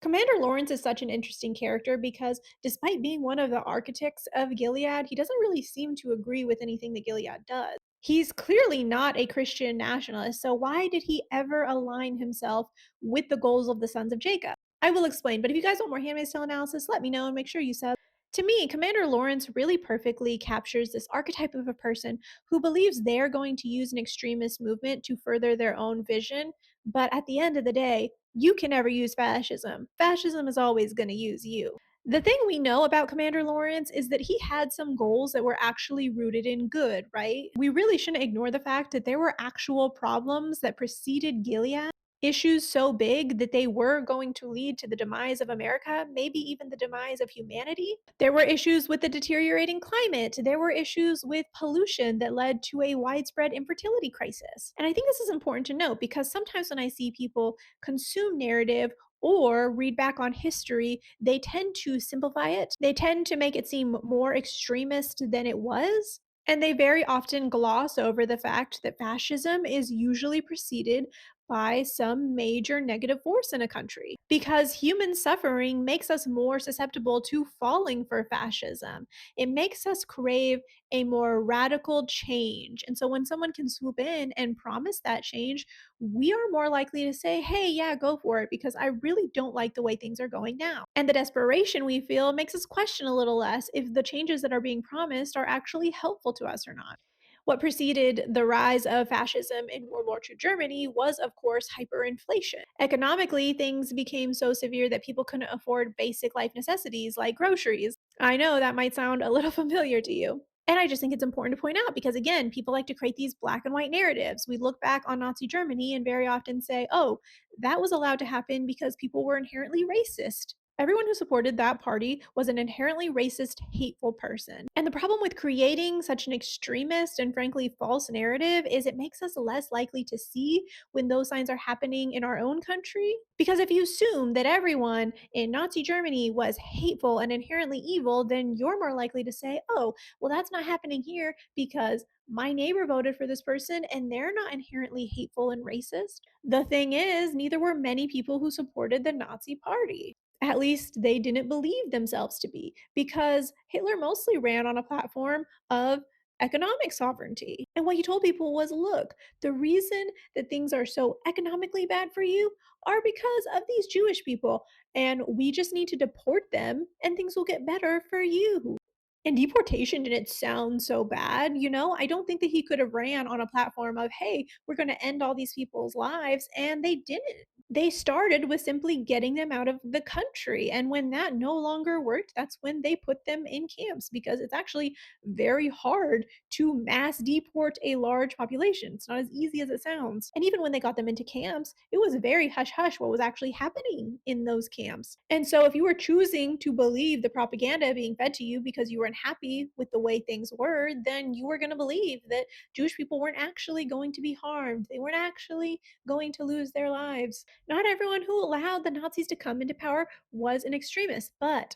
Commander Lawrence is such an interesting character because despite being one of the architects of Gilead, he doesn't really seem to agree with anything that Gilead does. He's clearly not a Christian nationalist, so why did he ever align himself with the goals of the sons of Jacob? I will explain, but if you guys want more Handmaid's Tale analysis, let me know and make sure you sub. To me, Commander Lawrence really perfectly captures this archetype of a person who believes they're going to use an extremist movement to further their own vision, but at the end of the day, you can never use fascism. Fascism is always going to use you. The thing we know about Commander Lawrence is that he had some goals that were actually rooted in good, right? We really shouldn't ignore the fact that there were actual problems that preceded Gilead, issues so big that they were going to lead to the demise of America, maybe even the demise of humanity. There were issues with the deteriorating climate. There were issues with pollution that led to a widespread infertility crisis. And I think this is important to note because sometimes when I see people consume narrative or read back on history, they tend to simplify it. They tend to make it seem more extremist than it was. And they very often gloss over the fact that fascism is usually preceded by some major negative force in a country because human suffering makes us more susceptible to falling for fascism. It makes us crave a more radical change. And so when someone can swoop in and promise that change, we are more likely to say, hey, yeah, go for it, because I really don't like the way things are going now. And the desperation we feel makes us question a little less if the changes that are being promised are actually helpful to us or not. What preceded the rise of fascism in World War II Germany was, of course, hyperinflation. Economically, things became so severe that people couldn't afford basic life necessities like groceries. I know that might sound a little familiar to you. And I just think it's important to point out because, again, people like to create these black and white narratives. We look back on Nazi Germany and very often say, oh, that was allowed to happen because people were inherently racist. Everyone who supported that party was an inherently racist, hateful person. And the problem with creating such an extremist and frankly false narrative is it makes us less likely to see when those signs are happening in our own country. Because if you assume that everyone in Nazi Germany was hateful and inherently evil, then you're more likely to say, oh, well, that's not happening here because my neighbor voted for this person and they're not inherently hateful and racist. The thing is, neither were many people who supported the Nazi party. At least they didn't believe themselves to be, because Hitler mostly ran on a platform of economic sovereignty. And what he told people was look, the reason that things are so economically bad for you are because of these Jewish people, and we just need to deport them, and things will get better for you. And deportation didn't sound so bad, you know? I don't think that he could have ran on a platform of, hey, we're going to end all these people's lives. And they didn't. They started with simply getting them out of the country. And when that no longer worked, that's when they put them in camps because it's actually very hard to mass deport a large population. It's not as easy as it sounds. And even when they got them into camps, it was very hush hush what was actually happening in those camps. And so if you were choosing to believe the propaganda being fed to you because you were unhappy with the way things were, then you were going to believe that Jewish people weren't actually going to be harmed. They weren't actually going to lose their lives. Not everyone who allowed the Nazis to come into power was an extremist, but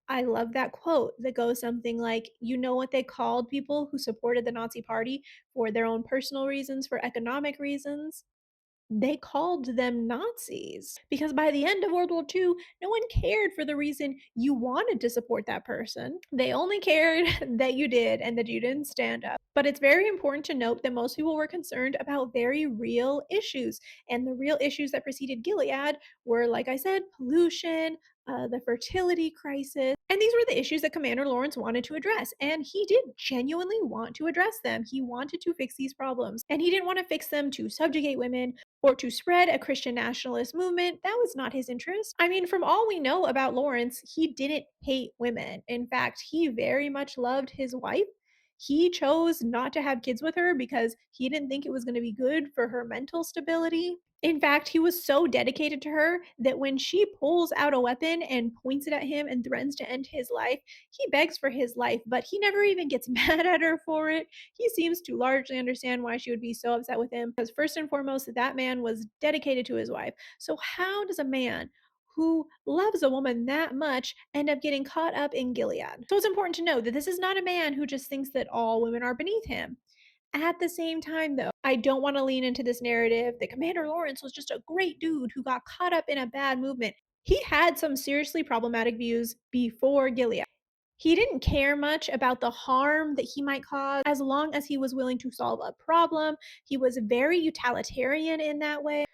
I love that quote that goes something like, you know what they called people who supported the Nazi party for their own personal reasons, for economic reasons? They called them Nazis because by the end of World War II, no one cared for the reason you wanted to support that person. They only cared that you did and that you didn't stand up. But it's very important to note that most people were concerned about very real issues. And the real issues that preceded Gilead were, like I said, pollution, the fertility crisis. And these were the issues that Commander Lawrence wanted to address. And he did genuinely want to address them. He wanted to fix these problems. And he didn't want to fix them to subjugate women or to spread a Christian nationalist movement. That was not his interest. I mean, from all we know about Lawrence, he didn't hate women. In fact, he very much loved his wife. He chose not to have kids with her because he didn't think it was going to be good for her mental stability. In fact, he was so dedicated to her that when she pulls out a weapon and points it at him and threatens to end his life, he begs for his life, but he never even gets mad at her for it. He seems to largely understand why she would be so upset with him because, first and foremost, that man was dedicated to his wife. So, how does a man who loves a woman that much end up getting caught up in Gilead? So, it's important to know that this is not a man who just thinks that all women are beneath him. At the same time, though, I don't want to lean into this narrative that Commander Lawrence was just a great dude who got caught up in a bad movement. He had some seriously problematic views before Gilead. He didn't care much about the harm that he might cause as long as he was willing to solve a problem. He was very utilitarian in that way.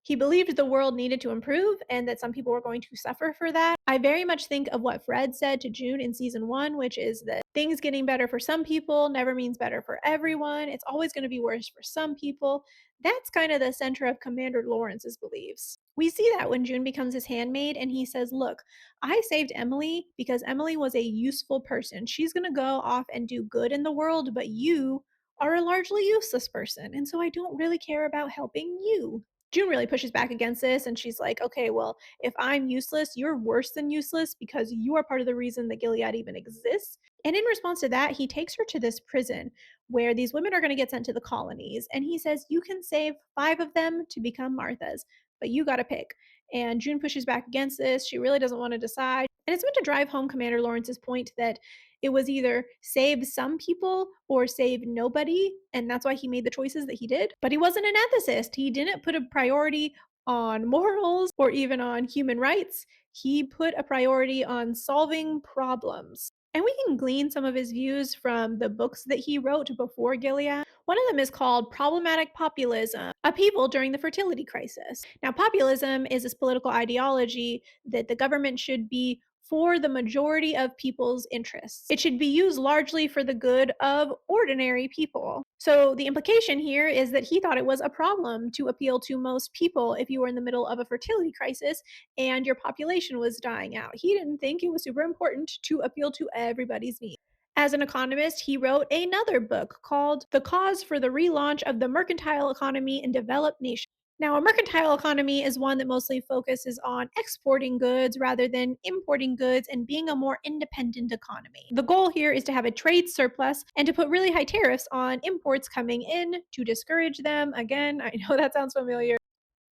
He believed the world needed to improve and that some people were going to suffer for that. I very much think of what Fred said to June in season one, which is that things getting better for some people never means better for everyone. It's always going to be worse for some people. That's kind of the center of Commander Lawrence's beliefs. We see that when June becomes his handmaid and he says, look, I saved Emily because Emily was a useful person. She's going to go off and do good in the world, but you are a largely useless person. And so I don't really care about helping you. June really pushes back against this and she's like, okay, well, if I'm useless, you're worse than useless because you are part of the reason that Gilead even exists. And in response to that, he takes her to this prison where these women are going to get sent to the colonies. And he says, you can save 5 of them to become Martha's, but you got to pick. And June pushes back against this. She really doesn't want to decide. And it's meant to drive home Commander Lawrence's point that it was either save some people or save nobody. And that's why he made the choices that he did. But he wasn't an ethicist. He didn't put a priority on morals or even on human rights. He put a priority on solving problems. And we can glean some of his views from the books that he wrote before Gilead. One of them is called Problematic Populism, A People During the Fertility Crisis. Now, populism is this political ideology that the government should be for the majority of people's interests. It should be used largely for the good of ordinary people. So the implication here is that he thought it was a problem to appeal to most people if you were in the middle of a fertility crisis and your population was dying out. He didn't think it was super important to appeal to everybody's needs. As an economist, he wrote another book called The Cause for the Relaunch of the Mercantile Economy in Developed Nations. Now, a mercantile economy is one that mostly focuses on exporting goods rather than importing goods and being a more independent economy. The goal here is to have a trade surplus and to put really high tariffs on imports coming in to discourage them. Again, I know that sounds familiar.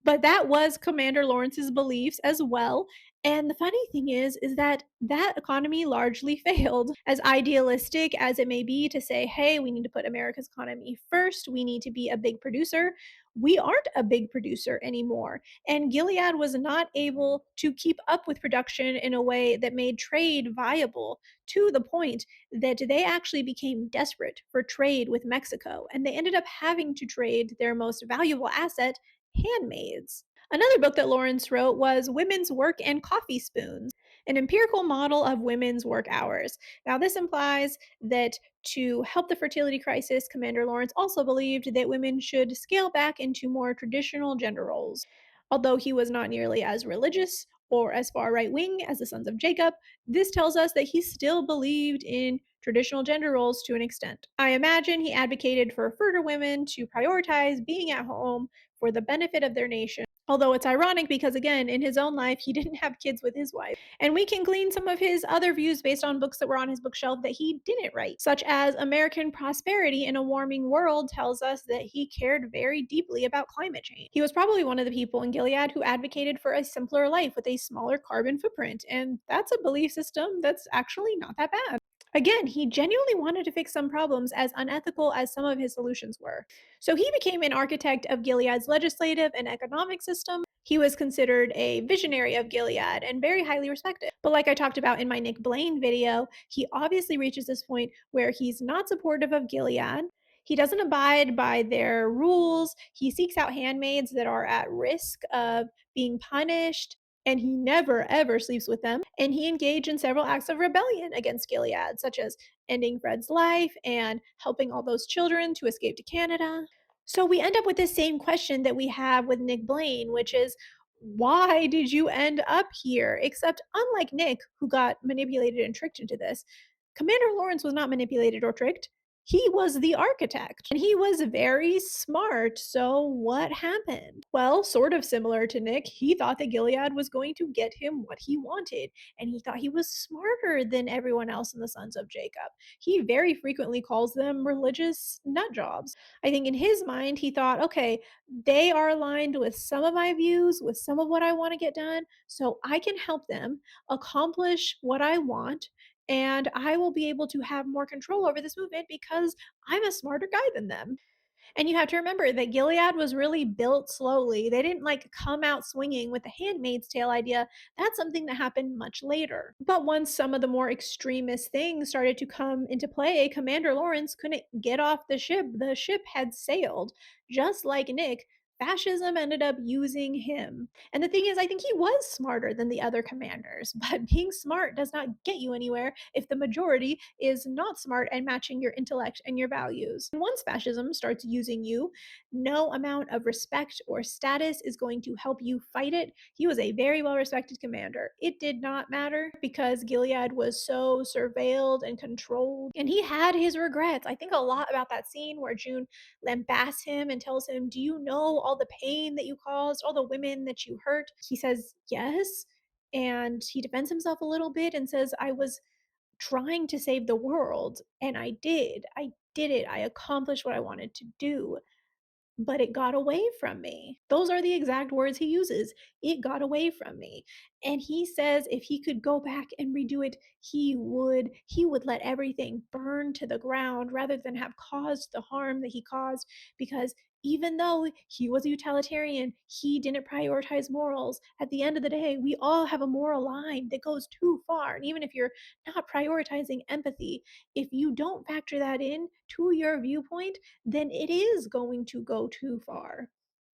But that was Commander Lawrence's beliefs as well. And the funny thing is that that economy largely failed. As idealistic as it may be to say, hey, we need to put America's economy first, we need to be a big producer. We aren't a big producer anymore. And Gilead was not able to keep up with production in a way that made trade viable, to the point that they actually became desperate for trade with Mexico. And they ended up having to trade their most valuable asset, handmaids. Another book that Lawrence wrote was Women's Work and Coffee Spoons, an empirical model of women's work hours. Now, this implies that to help the fertility crisis, Commander Lawrence also believed that women should scale back into more traditional gender roles. Although he was not nearly as religious or as far right wing as the sons of Jacob, this tells us that he still believed in traditional gender roles to an extent. I imagine he advocated for fertile women to prioritize being at home for the benefit of their nation. Although it's ironic because, again, in his own life, he didn't have kids with his wife. And we can glean some of his other views based on books that were on his bookshelf that he didn't write, such as American Prosperity in a Warming World tells us that he cared very deeply about climate change. He was probably one of the people in Gilead who advocated for a simpler life with a smaller carbon footprint. And that's a belief system that's actually not that bad. Again, he genuinely wanted to fix some problems, as unethical as some of his solutions were. So he became an architect of Gilead's legislative and economic system. He was considered a visionary of Gilead and very highly respected. But like I talked about in my Nick Blaine video, he obviously reaches this point where he's not supportive of Gilead. He doesn't abide by their rules. He seeks out handmaids that are at risk of being punished, and he never ever sleeps with them. And he engaged in several acts of rebellion against Gilead, such as ending Fred's life and helping all those children to escape to Canada. So we end up with this same question that we have with Nick Blaine, which is, why did you end up here? Except, unlike Nick, who got manipulated and tricked into this, Commander Lawrence was not manipulated or tricked. He was the architect and he was very smart. So, what happened? Well, sort of similar to Nick, he thought that Gilead was going to get him what he wanted, and he thought he was smarter than everyone else in the Sons of Jacob. He very frequently calls them religious nut jobs. I think in his mind, he thought, okay, they are aligned with some of my views, with some of what I want to get done, so I can help them accomplish what I want, and I will be able to have more control over this movement because I'm a smarter guy than them. And you have to remember that Gilead was really built slowly. They didn't like come out swinging with the Handmaid's Tale idea. That's something that happened much later. But once some of the more extremist things started to come into play, Commander Lawrence couldn't get off the ship. The ship had sailed. Just like Nick, fascism ended up using him. And the thing is, I think he was smarter than the other commanders, but being smart does not get you anywhere if the majority is not smart and matching your intellect and your values. And once fascism starts using you, no amount of respect or status is going to help you fight it. He was a very well respected commander. It did not matter because Gilead was so surveilled and controlled, and he had his regrets. I think a lot about that scene where June lambasts him and tells him, "Do you know all the pain that you caused, all the women that you hurt?" He says, "Yes." And he defends himself a little bit and says, "I was trying to save the world, and I did. I did it. I accomplished what I wanted to do, but it got away from me." Those are the exact words he uses. It got away from me. And he says if he could go back and redo it, he would. He would let everything burn to the ground rather than have caused the harm that he caused, because even though he was a utilitarian, he didn't prioritize morals. At the end of the day, we all have a moral line that goes too far. And even if you're not prioritizing empathy, if you don't factor that in to your viewpoint, then it is going to go too far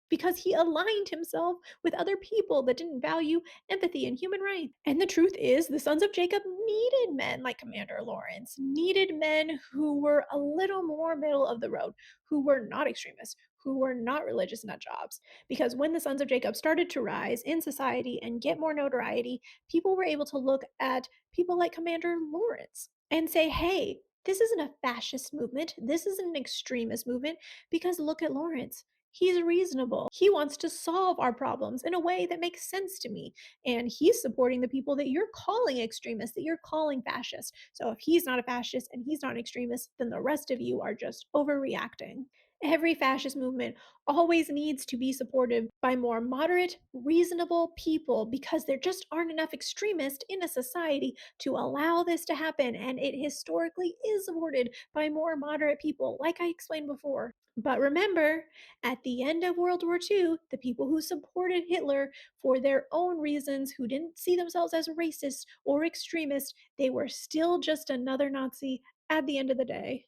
because he aligned himself with other people that didn't value empathy and human rights. And the truth is, the sons of Jacob needed men like Commander Lawrence, needed men who were a little more middle of the road, who were not extremists, who were not religious nut jobs. Because when the sons of Jacob started to rise in society and get more notoriety, people were able to look at people like Commander Lawrence and say, hey, this isn't a fascist movement. This isn't an extremist movement because look at Lawrence. He's reasonable. He wants to solve our problems in a way that makes sense to me. And he's supporting the people that you're calling extremists, that you're calling fascists. So if he's not a fascist and he's not an extremist, then the rest of you are just overreacting. Every fascist movement always needs to be supported by more moderate, reasonable people because there just aren't enough extremists in a society to allow this to happen. And it historically is supported by more moderate people, like I explained before. But remember, at the end of World War II, the people who supported Hitler for their own reasons, who didn't see themselves as racist or extremist, they were still just another Nazi at the end of the day.